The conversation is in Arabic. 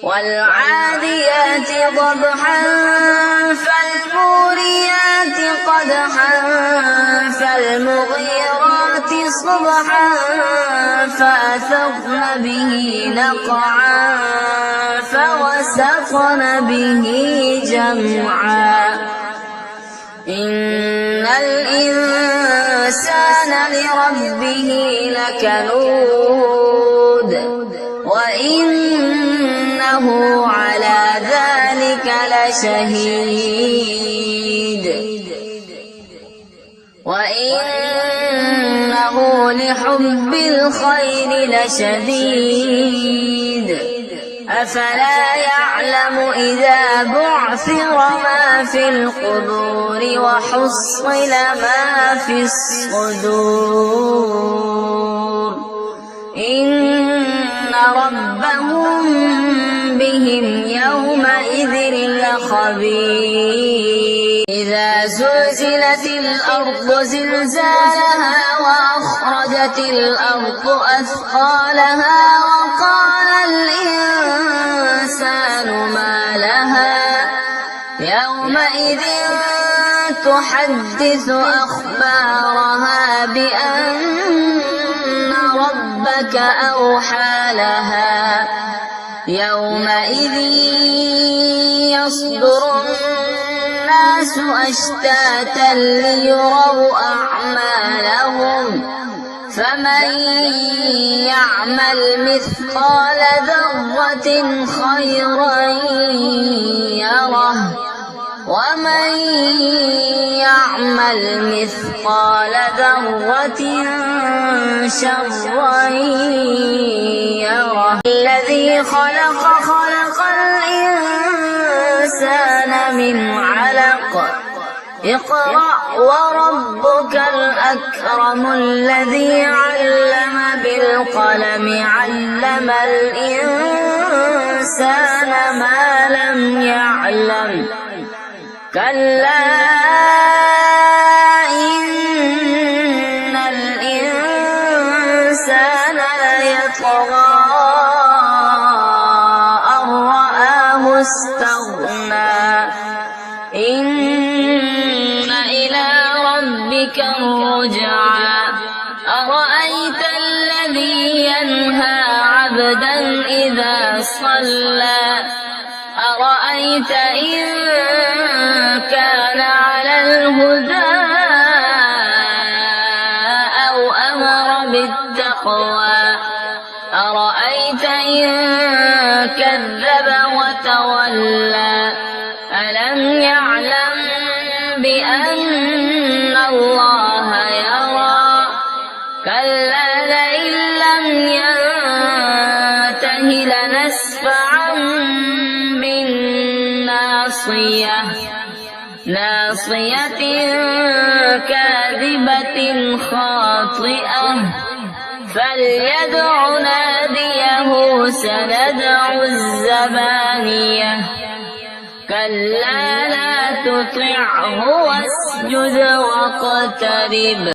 والعاديات ضبحا فالموريات قدحا فالمغيرات صبحا فأثرن به نقعا فوسطن به جمعا إن الإنسان لربه لكنود وإنه على ذلك لشهيد وإنه لحب الخير لشديد أفلا يعلم إذا بعثر ما في القبور وحصل ما في الصدور إن ربهم بهم يومئذ لخبير إذا زلزلت الأرض زلزالها وأخرجت الأرض أثقالها وقال الإنسان ما لها يومئذ تحدث أخبارها بأن ربك أوحى لها يومئذ يصدر الناس أشتاتا ليروا أعمالهم فمن يعمل مثقال ذرة خيرا يره ومن يعمل مثقال ذرة شرا يره الذي خلق الإنسان من علق اقرأ وربك الأكرم الذي علم بالقلم علم الإنسان ما لم يعلم كلا إن الإنسان ليطغى أن رآه استغنى إن إلى ربك الرجعى أرأيت الذي ينهى عبدا إذا صلى أرأيت إن كان على الهدى أو أمر بالتقوى أرأيت إن كذب وتولى ألم يعلم بأن الله يرى كلا لئن لم ينته لنسفعا بالناصية ناصية كاذبة خاطئة فليدع ناديه سندع الزبانية كلا لا تطعه واسجد واقترب